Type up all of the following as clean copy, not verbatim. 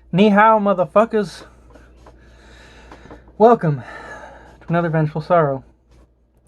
Ni hao, motherfuckers. Welcome to another Vengeful Sorrow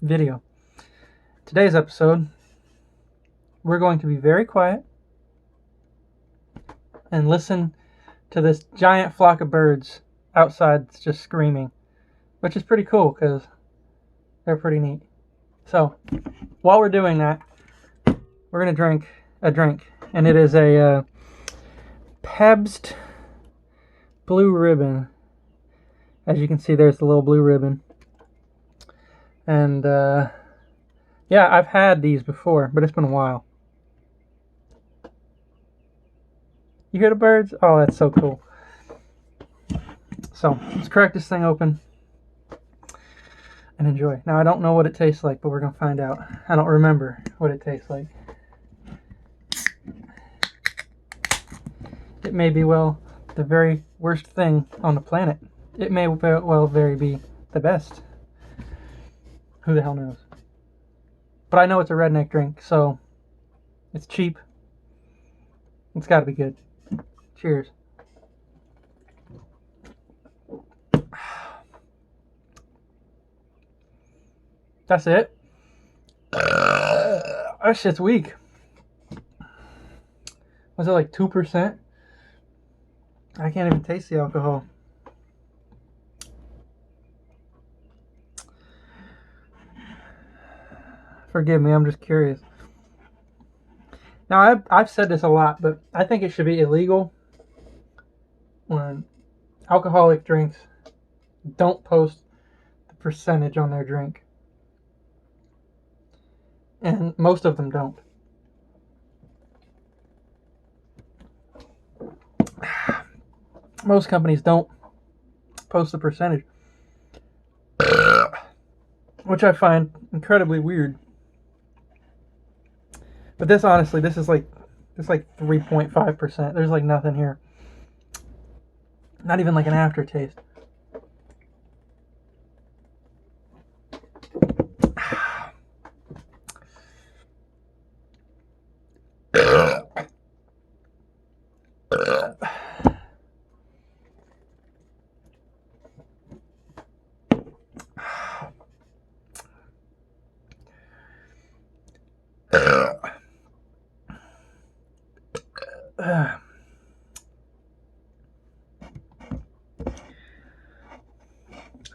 video. Today's episode, we're going to be very quiet and listen to this giant flock of birds outside just screaming, which is pretty cool because they're pretty neat. So, while we're doing that, we're going to drink a drink, and it is a Pabst Blue Ribbon. As you can see, there's the little blue ribbon. And, yeah, I've had these before, but it's been a while. You hear the birds? Oh, that's so cool. So, let's crack this thing open and enjoy. Now, I don't know what it tastes like, but we're going to find out. I don't remember what it tastes like. It may be, well, the very worst thing on the planet. It may well very be the best. Who the hell knows? But I know it's a redneck drink, so it's cheap. It's got to be good. Cheers. That's it. That shit's weak. Was it like 2%? I can't even taste the alcohol. Forgive me, I'm just curious. Now, I've said this a lot, but I think it should be illegal when alcoholic drinks don't post the percentage on their drink. And most of them don't. Most companies don't post the percentage, which I find incredibly weird. But this, honestly, this is like 3.5%. There's like nothing here. Not even like an aftertaste.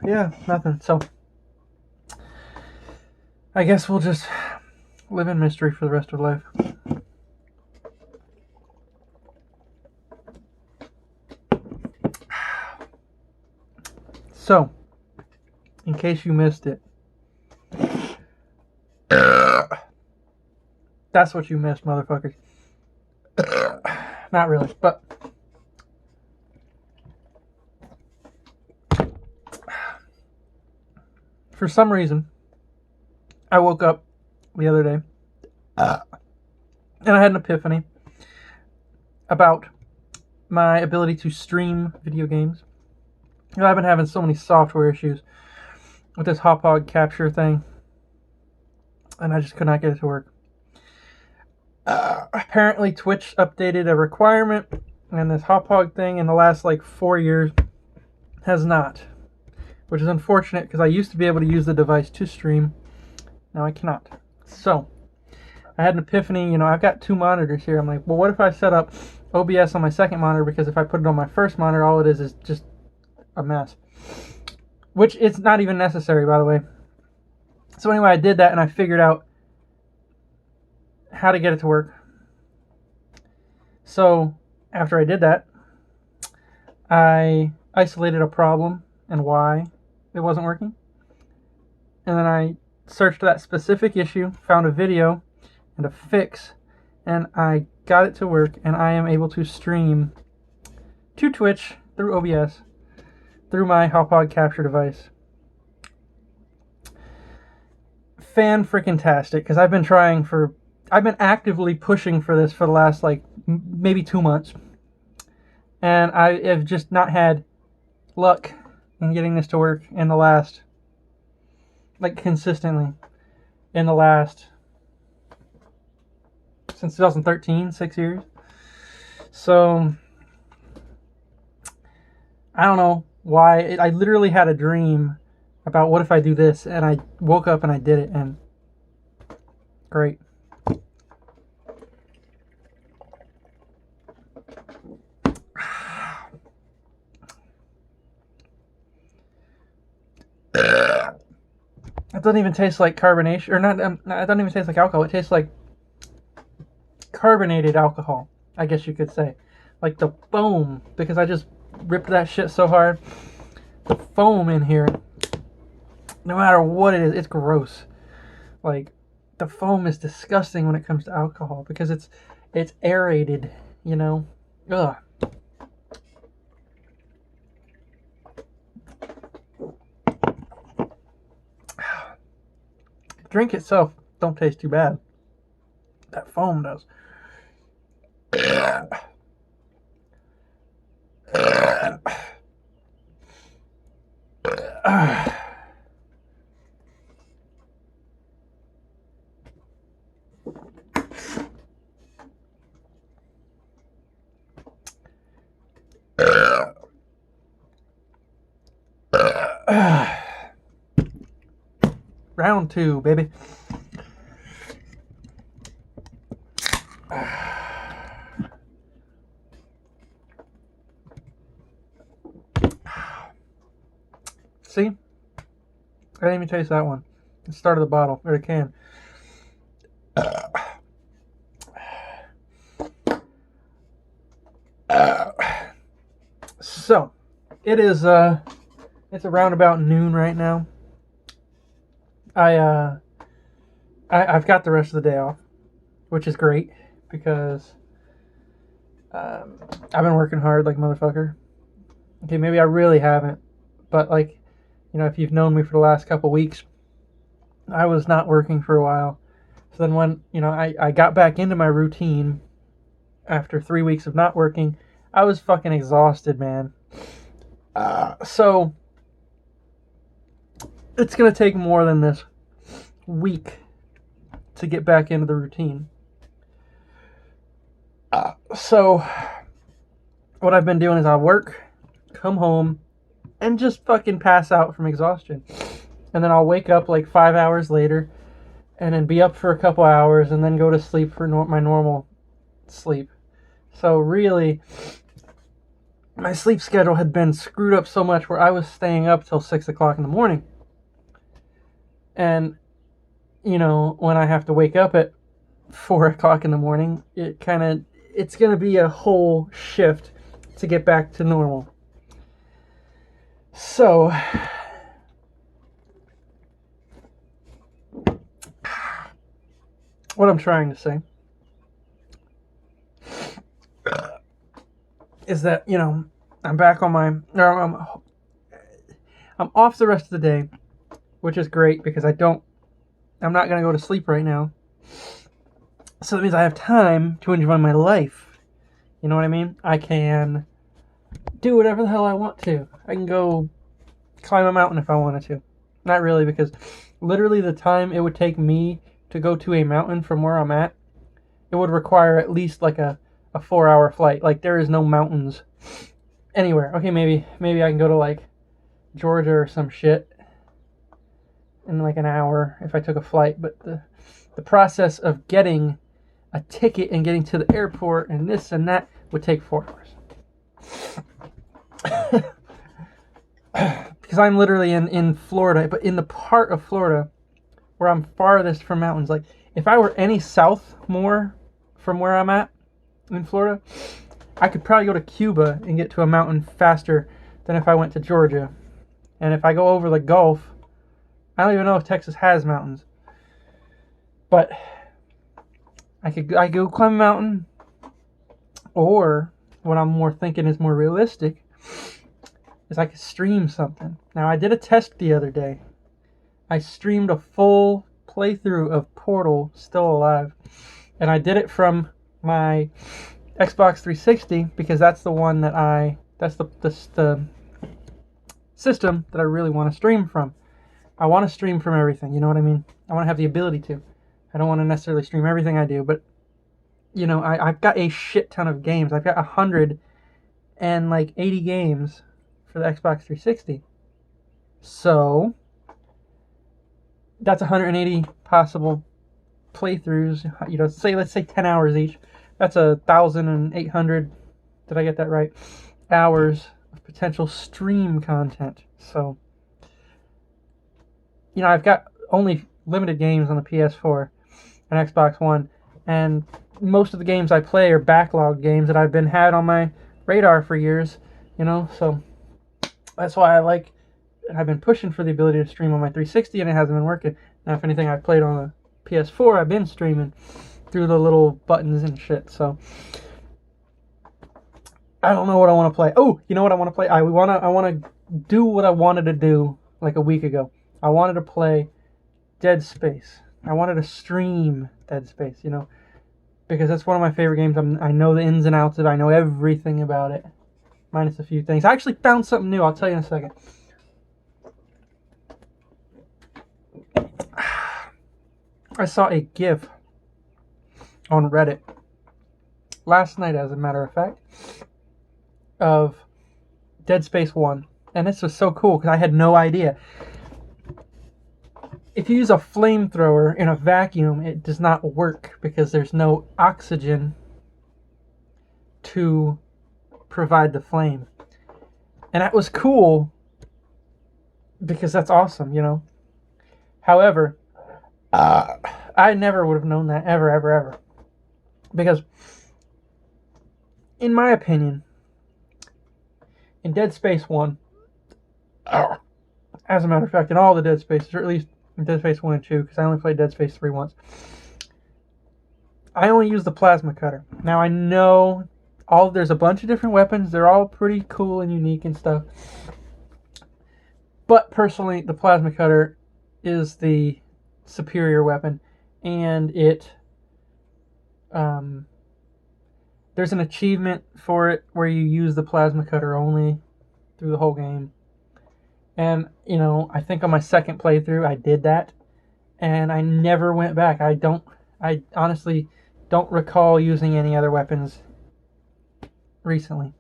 Yeah, nothing. So, I guess we'll just live in mystery for the rest of life. So, in case you missed it, that's what you missed, motherfuckers. Not really, but for some reason, I woke up the other day and I had an epiphany about my ability to stream video games. You know, I've been having so many software issues with this hop-hog capture thing, and I just could not get it to work. Apparently, Twitch updated a requirement, and this hop-hog thing in the last like 4 years has not, which is unfortunate because I used to be able to use the device to stream. Now I cannot. So, I had an epiphany. You know, I've got two monitors here. I'm like, well, what if I set up OBS on my second monitor? Because if I put it on my first monitor, all it is just a mess. Which it's not even necessary, by the way. So anyway, I did that and I figured out how to get it to work. So after I did that, I isolated a problem and why it wasn't working. And then I searched that specific issue, found a video and a fix, and I got it to work, and I am able to stream to Twitch through OBS through my hop-hog capture device. Fan-freaking-tastic, because I've been actively pushing for this for the last like maybe 2 months, and I have just not had luck in getting this to work in the last, like consistently, in the last, since 2013, 6 years. So I don't know why. I literally had a dream about what if I do this, and I woke up and I did it, and great. It doesn't even taste like carbonation, or not. It doesn't even taste like alcohol. It tastes like carbonated alcohol, I guess you could say. Like the foam, because I just ripped that shit so hard. The foam in here, no matter what it is, it's gross. Like, the foam is disgusting when it comes to alcohol because it's aerated, you know. Ugh. Drink itself don't taste too bad. That foam does. Round 2, baby. See? I didn't even taste that one. The start of the bottle, or the can. So, it is, it's around about noon right now. I've got the rest of the day off, which is great, because I've been working hard like a motherfucker. Okay, maybe I really haven't, but like, you know, if you've known me for the last couple weeks, I was not working for a while. So then when, you know, I got back into my routine after 3 weeks of not working, I was fucking exhausted, man. So it's going to take more than this week to get back into the routine. So what I've been doing is I work, come home, and just fucking pass out from exhaustion. And then I'll wake up like 5 hours later and then be up for a couple hours and then go to sleep for my normal sleep. So really, my sleep schedule had been screwed up so much where I was staying up till 6 o'clock in the morning. And, you know, when I have to wake up at 4 o'clock in the morning, it's going to be a whole shift to get back to normal. So, what I'm trying to say is that, you know, I'm back on I'm off the rest of the day, which is great because I'm not going to go to sleep right now. So that means I have time to enjoy my life. You know what I mean? I can do whatever the hell I want to. I can go climb a mountain if I wanted to. Not really, because literally the time it would take me to go to a mountain from where I'm at, it would require at least like a 4-hour flight. Like, there is no mountains anywhere. Okay, maybe I can go to like Georgia or some shit in like an hour if I took a flight, but the process of getting a ticket and getting to the airport and this and that would take 4 hours. Because I'm literally in Florida, but in the part of Florida where I'm farthest from mountains. Like, if I were any south more from where I'm at in Florida, I could probably go to Cuba and get to a mountain faster than if I went to Georgia. And if I go over the Gulf, I don't even know if Texas has mountains. But I could go climb a mountain, or what I'm more thinking is more realistic is I could stream something. Now, I did a test the other day. I streamed a full playthrough of Portal Still Alive, and I did it from my Xbox 360 because that's the one that's the system that I really want to stream from. I want to stream from everything, you know what I mean? I want to have the ability to. I don't want to necessarily stream everything I do, but, you know, I've got a shit ton of games. I've got 180 games for the Xbox 360. So that's 180 possible playthroughs. You know, let's say 10 hours each. That's 1,800. Did I get that right? Hours of potential stream content. So, you know, I've got only limited games on the PS4 and Xbox One, and most of the games I play are backlogged games that I've been had on my radar for years. You know, so that's why I've been pushing for the ability to stream on my 360, and it hasn't been working. Now, if anything, I've played on the PS4, I've been streaming through the little buttons and shit. So I don't know what I want to play. Oh, you know what I want to play? I want to do what I wanted to do like a week ago. I wanted to play Dead Space. I wanted to stream Dead Space, you know, because that's one of my favorite games. I know the ins and outs of it. I know everything about it, minus a few things. I actually found something new. I'll tell you in a second. I saw a GIF on Reddit last night, as a matter of fact, of Dead Space 1. And this was so cool because I had no idea. If you use a flamethrower in a vacuum, it does not work because there's no oxygen to provide the flame. And that was cool because that's awesome, you know. However, I never would have known that ever. Because, in my opinion, in Dead Space 1, as a matter of fact, in all the Dead Spaces, or at least in Dead Space 1 and 2, because I only played Dead Space 3 once, I only used the plasma cutter. Now, I know there's a bunch of different weapons. They're all pretty cool and unique and stuff. But, personally, the plasma cutter is the superior weapon, and there's an achievement for it where you use the plasma cutter only through the whole game. And, you know, I think on my second playthrough I did that, and I never went back. I honestly don't recall using any other weapons recently.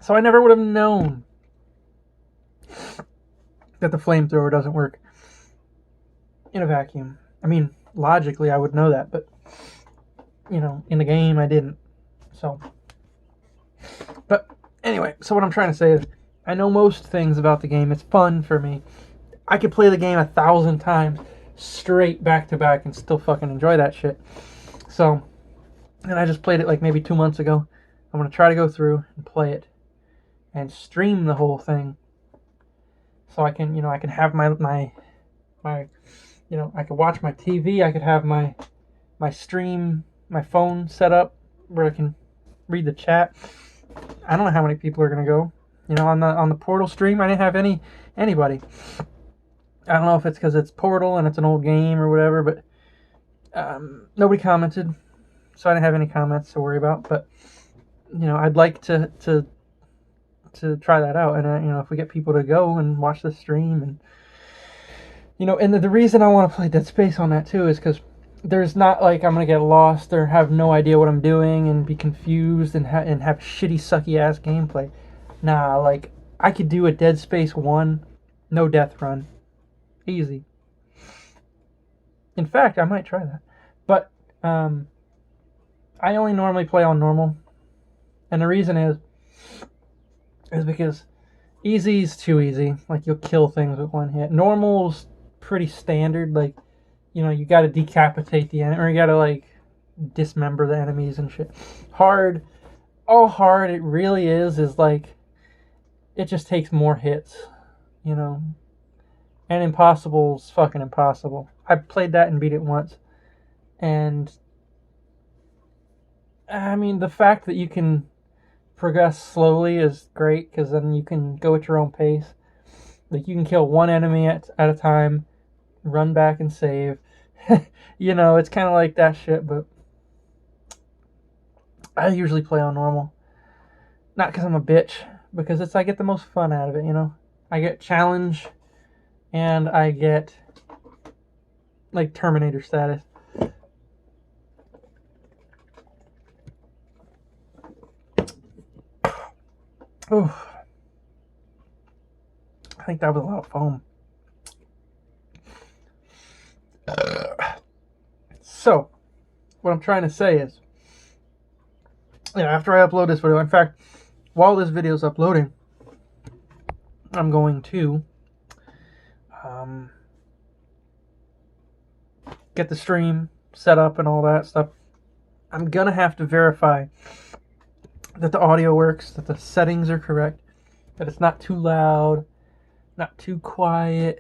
So I never would have known that the flamethrower doesn't work in a vacuum. I mean, logically I would know that, but, you know, in the game I didn't. So, but anyway, so what I'm trying to say is, I know most things about the game. It's fun for me. I could play the game 1,000 times straight back to back and still fucking enjoy that shit. So, and I just played it like maybe 2 months ago. I'm going to try to go through and play it and stream the whole thing. So I can, you know, I can have my you know, I could watch my TV. I could have my stream, my phone set up where I can read the chat. I don't know how many people are gonna go. You know, on the Portal stream, I didn't have anybody. I don't know if it's because it's Portal and it's an old game or whatever, but nobody commented, so I didn't have any comments to worry about. But you know, I'd like to try that out, and you know, if we get people to go and watch the stream, and you know, and the reason I want to play Dead Space on that too is because there's not like I'm gonna get lost or have no idea what I'm doing and be confused and have shitty sucky ass gameplay. Nah, like I could do a Dead Space 1 no death run, easy. In fact, I might try that, but I only normally play on normal, and the reason is because easy's too easy. Like, you'll kill things with one hit. Normal's pretty standard. Like, you know, you gotta decapitate the enemy, or you gotta, like, dismember the enemies and shit. Hard, all hard it really is like, it just takes more hits, you know. And impossible's fucking impossible. I played that and beat it once. And, I mean, the fact that you can progress slowly is great, because then you can go at your own pace. Like, you can kill one enemy at a time, run back and save. You know, it's kind of like that shit, but I usually play on normal. Not because I'm a bitch, because I get the most fun out of it, you know. I get challenge, and I get, like, Terminator status. Oh, I think that was a lot of foam. So, what I'm trying to say is, after I upload this video, in fact, while this video is uploading, I'm going to get the stream set up and all that stuff. I'm gonna have to verify that the audio works, that the settings are correct, that it's not too loud, not too quiet.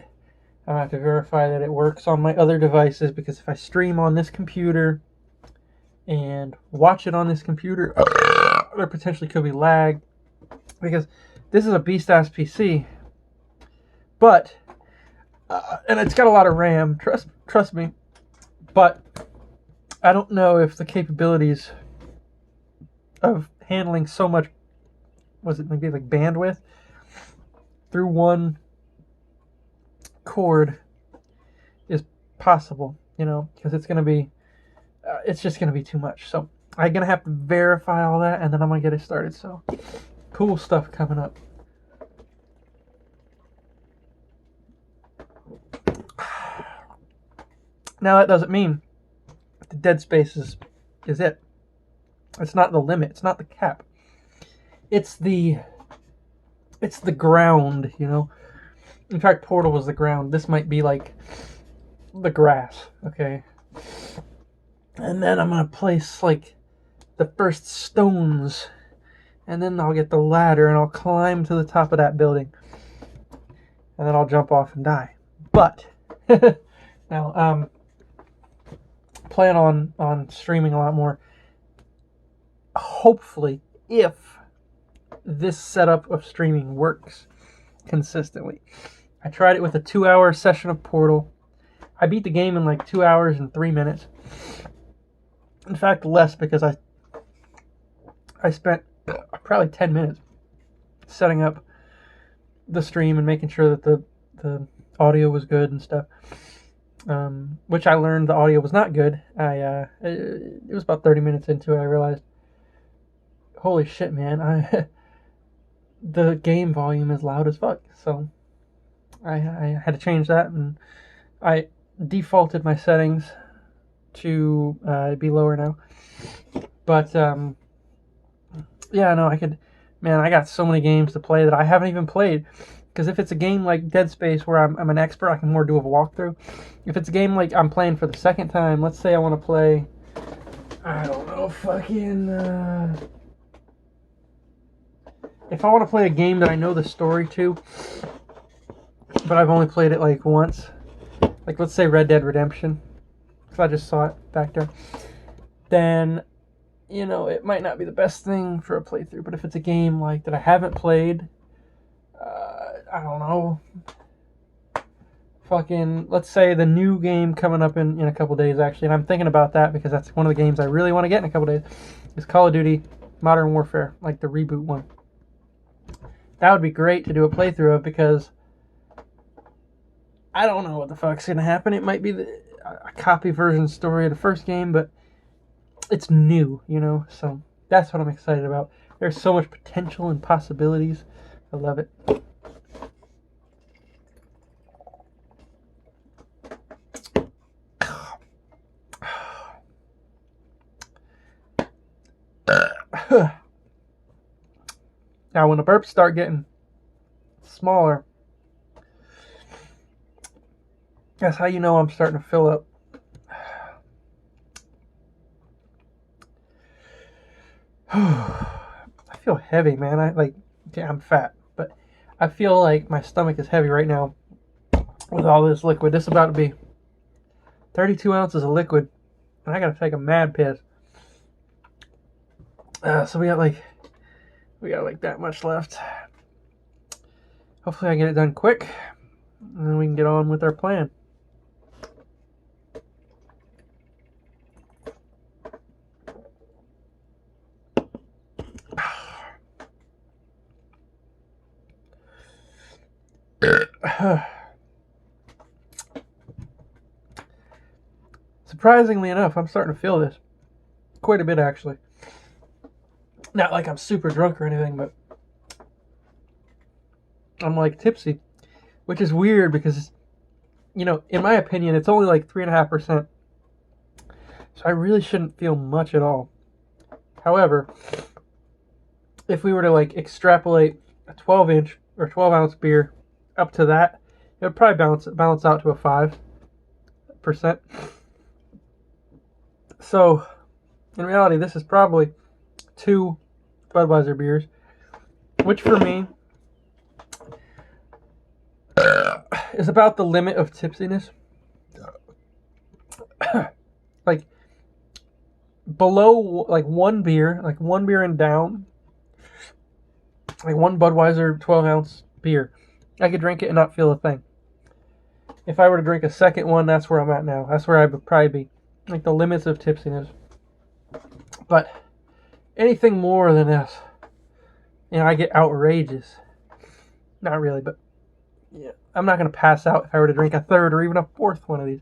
I'm gonna have to verify that it works on my other devices, because if I stream on this computer and watch it on this computer, there potentially could be lag, because this is a beast-ass PC, but and it's got a lot of RAM, trust me, but I don't know if the capabilities of handling so much, was it maybe like bandwidth through one cord is possible, because it's gonna be it's just gonna be too much. So I'm gonna have to verify all that, and then I'm gonna get it started. So cool stuff coming up. Now that doesn't mean the dead space is it. It's not the limit. It's not the cap. It's the ground, In fact, Portal was the ground. This might be like the grass, okay? And then I'm going to place like the first stones, and then I'll get the ladder and I'll climb to the top of that building. And then I'll jump off and die. But now plan on streaming a lot more. Hopefully, if this setup of streaming works consistently. I tried it with a 2-hour session of Portal. I beat the game in like 2 hours and 3 minutes. In fact, less, because I spent probably 10 minutes setting up the stream and making sure that the audio was good and stuff. Which I learned the audio was not good. It was about 30 minutes into it, I realized, holy shit, man, the game volume is loud as fuck. So I had to change that, and I defaulted my settings to be lower now. But yeah, no, I got so many games to play that I haven't even played. Because if it's a game like Dead Space where I'm an expert, I can more do a walkthrough. If it's a game like I'm playing for the second time, let's say I want to play, I don't know, if I want to play a game that I know the story to, but I've only played it like once, like let's say Red Dead Redemption, because I just saw it back there, then, it might not be the best thing for a playthrough. But if it's a game like that I haven't played, I don't know, let's say the new game coming up in a couple days, actually, and I'm thinking about that because that's one of the games I really want to get in a couple days, is Call of Duty Modern Warfare, like the reboot one. That would be great to do a playthrough of, because I don't know what the fuck's going to happen. It might be a copy version story of the first game, but it's new, so that's what I'm excited about. There's so much potential and possibilities. I love it. Now, when the burps start getting smaller, that's how you know I'm starting to fill up. I feel heavy, man. I'm fat, but I feel like my stomach is heavy right now with all this liquid. This is about to be 32 ounces of liquid, and I gotta take a mad piss. So we got like that much left. Hopefully I get it done quick, and then we can get on with our plan. Surprisingly enough, I'm starting to feel this quite a bit, actually. Not like I'm super drunk or anything, but I'm like tipsy, which is weird because, you know, in my opinion, it's only like 3.5%. So I really shouldn't feel much at all. However, if we were to like extrapolate a 12-inch or 12-ounce beer up to that, it would probably balance out to a 5%. So, in reality, this is probably 2 Budweiser beers, which for me is about the limit of tipsiness. Like below like one beer and down, like one Budweiser 12-ounce beer, I could drink it and not feel a thing. If I were to drink a second one, that's where I'm at now. That's where I would probably be, like the limits of tipsiness. But anything more than this, you know, I get outrageous. Not really, but yeah, I'm not gonna pass out if I were to drink a third or even a fourth one of these.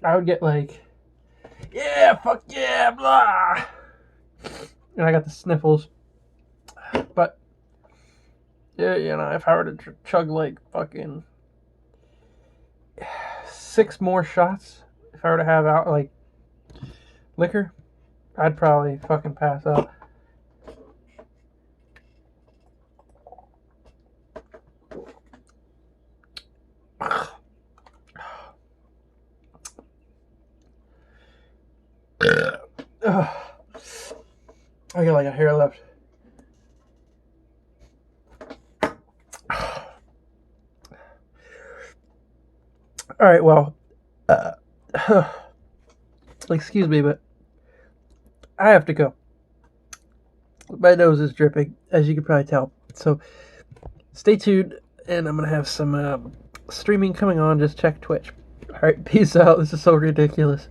I would get like, yeah, fuck yeah, blah, and I got the sniffles. But yeah, you know, if I were to chug like fucking 6 more shots, if I were to have out like liquor, I'd probably fucking pass out. I got like a hair left. All right, well, excuse me, but I have to go. My nose is dripping, as you can probably tell. So stay tuned, and I'm going to have some streaming coming on. Just check Twitch. All right, peace out. This is so ridiculous.